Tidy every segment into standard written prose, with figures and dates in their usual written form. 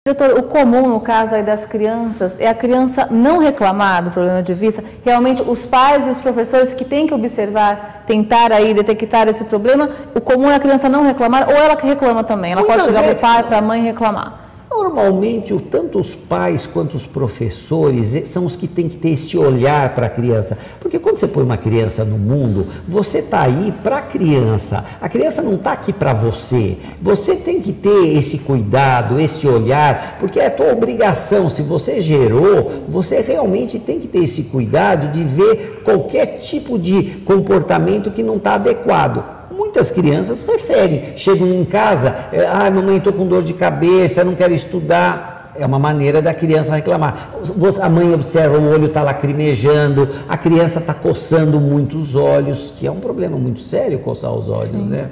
Doutor, o comum no caso aí das crianças é a criança não reclamar do problema de vista. Realmente os pais e os professores que têm que observar, tentar aí detectar esse problema, o comum é a criança não reclamar ou ela que reclama também? Ela pode chegar para o pai, para a mãe e reclamar? Normalmente, tanto os pais quanto os professores são os que têm que ter esse olhar para a criança. Porque quando você põe uma criança no mundo, você está aí para a criança não está aqui para você. Você tem que ter esse cuidado, esse olhar, porque é a tua obrigação. Se você gerou, você realmente tem que ter esse cuidado de ver qualquer tipo de comportamento que não está adequado. Muitas crianças referem, chegam em casa, mamãe, estou com dor de cabeça, não quero estudar. É uma maneira da criança reclamar. A mãe observa, o olho está lacrimejando, a criança está coçando muito os olhos, que é um problema muito sério coçar os olhos, Sim. né?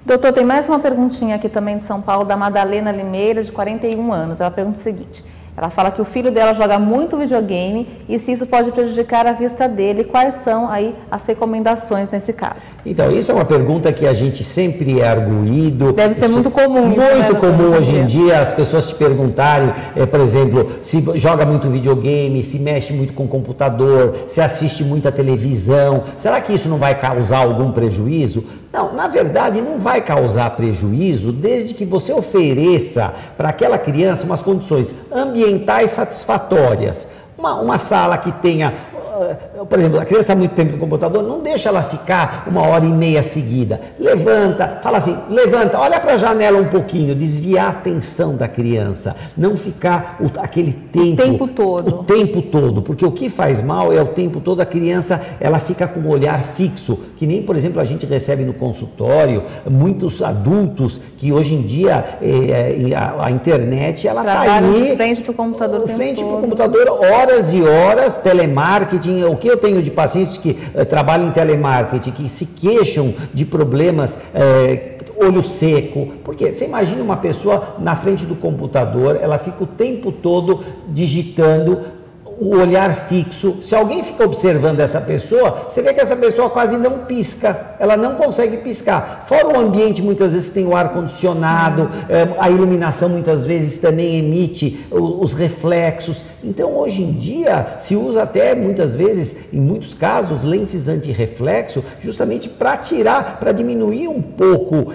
Doutor, tem mais uma perguntinha aqui também de São Paulo, da Madalena Limeira, de 41 anos. Ela pergunta o seguinte: ela fala que o filho dela joga muito videogame e se isso pode prejudicar a vista dele. Quais são aí as recomendações nesse caso? Então, isso é uma pergunta que a gente sempre é arguído. Deve ser muito comum. Muito comum hoje em dia as pessoas te perguntarem, por exemplo, se joga muito videogame, se mexe muito com o computador, se assiste muita televisão. Será que isso não vai causar algum prejuízo? Não, na verdade não vai causar prejuízo desde que você ofereça para aquela criança umas condições ambientais satisfatórias. Uma sala que tenha, por exemplo, a criança há muito tempo no computador, não deixa ela ficar 1h30 seguida. Levanta, fala assim, levanta, olha para a janela um pouquinho, desviar a atenção da criança, não ficar aquele tempo... O tempo todo. O tempo todo, porque o que faz mal é o tempo todo a criança, ela fica com o olhar fixo, que nem, por exemplo, a gente recebe no consultório, muitos adultos que hoje em dia a internet, ela está aí... de frente para o computador o tempo todo. De frente para o computador, horas e horas, telemarketing. O que eu tenho de pacientes que trabalham em telemarketing, que se queixam de problemas, olho seco, porque você imagina uma pessoa na frente do computador, ela fica o tempo todo digitando, o olhar fixo. Se alguém fica observando essa pessoa, você vê que essa pessoa quase não pisca, ela não consegue piscar. Fora o ambiente, muitas vezes tem o ar-condicionado, a iluminação muitas vezes também emite os reflexos. Então, hoje em dia, se usa até muitas vezes, em muitos casos, lentes anti-reflexo, justamente para tirar, para diminuir um pouco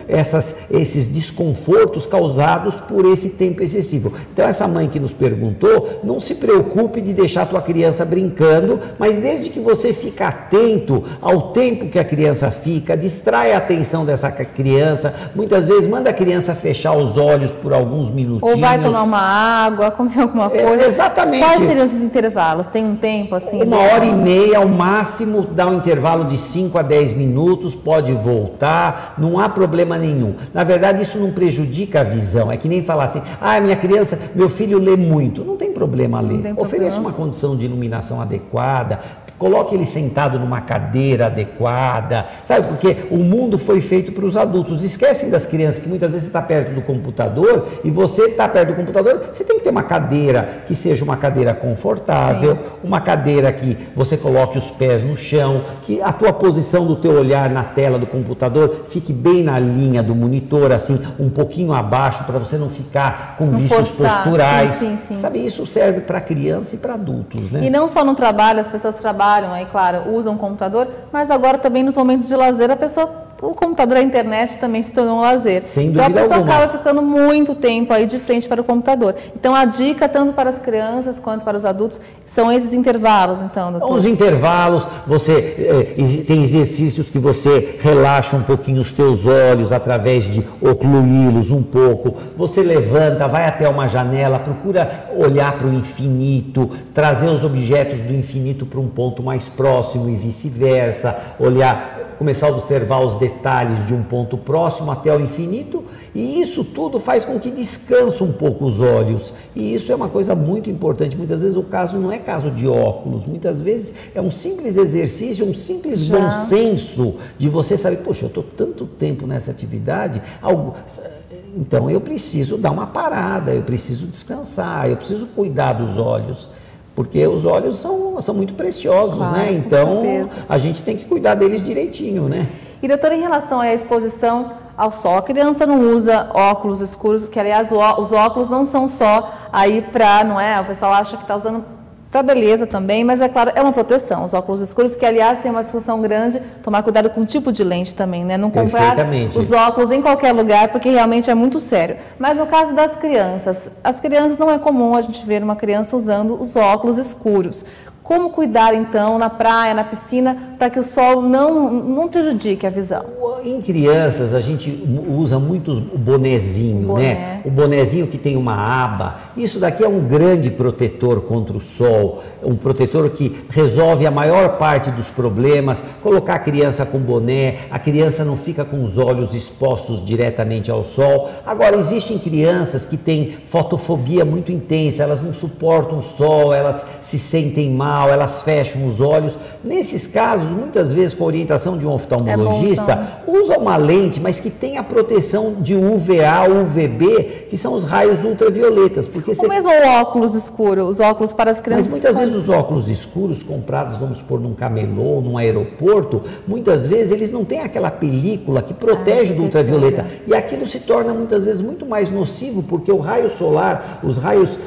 esses desconfortos causados por esse tempo excessivo. Então, essa mãe que nos perguntou, não se preocupe de deixar a tua criança brincando, mas desde que você fique atento ao tempo que a criança fica, distrai a atenção dessa criança, muitas vezes manda a criança fechar os olhos por alguns minutinhos. Ou vai tomar uma água, comer alguma coisa. Exatamente. Quais seriam esses intervalos? Tem um tempo assim? 1h30 ao máximo, dá um intervalo de 5 a 10 minutos, pode voltar, não há problema nenhum. Na verdade, isso não prejudica a visão, é que nem falar assim, minha criança, meu filho lê muito, não tem problema ler. Ofereça uma condição de iluminação adequada, coloque ele sentado numa cadeira adequada, sabe? Porque o mundo foi feito para os adultos. Esquecem das crianças, que muitas vezes você está perto do computador e você está perto do computador, você tem que ter uma cadeira que seja uma cadeira confortável, sim, uma cadeira que você coloque os pés no chão, que a tua posição do teu olhar na tela do computador fique bem na linha do monitor, assim, um pouquinho abaixo, para você não ficar com vícios posturais. Sim. Sabe, isso serve para criança e para adultos, né? E não só no trabalho, as pessoas trabalham, aí claro, usam o computador, mas agora também nos momentos de lazer, o computador, a internet também se tornou um lazer. Sem dúvida então a pessoa alguma. acaba ficando muito tempo aí de frente para o computador. Então a dica, tanto para as crianças quanto para os adultos, são esses intervalos, então, doutor? Os intervalos, tem exercícios que você relaxa um pouquinho os teus olhos através de ocluí-los um pouco, você levanta, vai até uma janela, procura olhar para o infinito, trazer os objetos do infinito para um ponto mais próximo e vice-versa, começar a observar os detalhes de um ponto próximo até o infinito, e isso tudo faz com que descanse um pouco os olhos, e isso é uma coisa muito importante. Muitas vezes o caso não é caso de óculos, muitas vezes é um simples exercício, um simples bom senso de você saber, poxa, eu estou tanto tempo nessa atividade, então eu preciso dar uma parada, eu preciso descansar, eu preciso cuidar dos olhos. Porque os olhos são muito preciosos, claro, né? Então, a gente tem que cuidar deles direitinho, né? E, doutora, em relação à exposição ao sol. A criança não usa óculos escuros, que aliás os óculos não são só aí para, não é? O pessoal acha que está usando para beleza também, mas é claro, é uma proteção. Os óculos escuros, que aliás tem uma discussão grande, tomar cuidado com o tipo de lente também, né? Não comprar os óculos em qualquer lugar, porque realmente é muito sério. Mas no caso das crianças, as crianças não é comum a gente ver uma criança usando os óculos escuros. Como cuidar, então, na praia, na piscina, para que o sol não prejudique a visão? Em crianças, a gente usa muito o bonezinho, né? O bonezinho que tem uma aba. Isso daqui é um grande protetor contra o sol, um protetor que resolve a maior parte dos problemas. Colocar a criança com boné, a criança não fica com os olhos expostos diretamente ao sol. Agora, existem crianças que têm fotofobia muito intensa, elas não suportam o sol, elas se sentem mal, elas fecham os olhos. Nesses casos, muitas vezes com a orientação de um oftalmologista, usa uma lente, mas que tem a proteção de UVA, UVB, que são os raios ultravioletas. Porque mesmo o óculos escuro, os óculos para as crianças. Mas muitas vezes os óculos escuros comprados, vamos supor, num camelô, num aeroporto, muitas vezes eles não têm aquela película que protege do ultravioleta. E aquilo se torna muitas vezes muito mais nocivo, porque o raio solar, os raios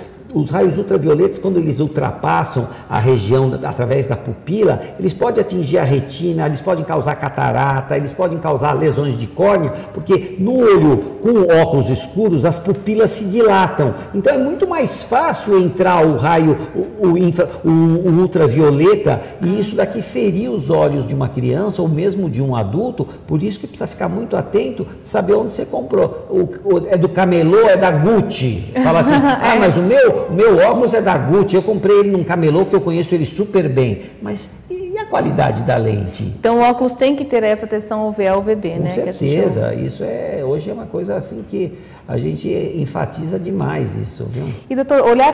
ultravioletas, quando eles ultrapassam a região através da pupila, eles podem atingir a retina, eles podem causar catarata, eles podem causar lesões de córnea, porque no olho com óculos escuros as pupilas se dilatam. Então é muito mais fácil entrar o raio, o ultravioleta, e isso daqui ferir os olhos de uma criança ou mesmo de um adulto. Por isso que precisa ficar muito atento, saber onde você comprou. É do camelô, é da Gucci. Fala assim, mas o meu óculos é da Gucci, eu comprei ele num camelô que eu conheço ele super bem. Mas e a qualidade da lente? Então o óculos tem que ter a proteção UVA, UVB, né? Com certeza, isso hoje é uma coisa assim que a gente enfatiza demais isso, viu? E doutor, olhar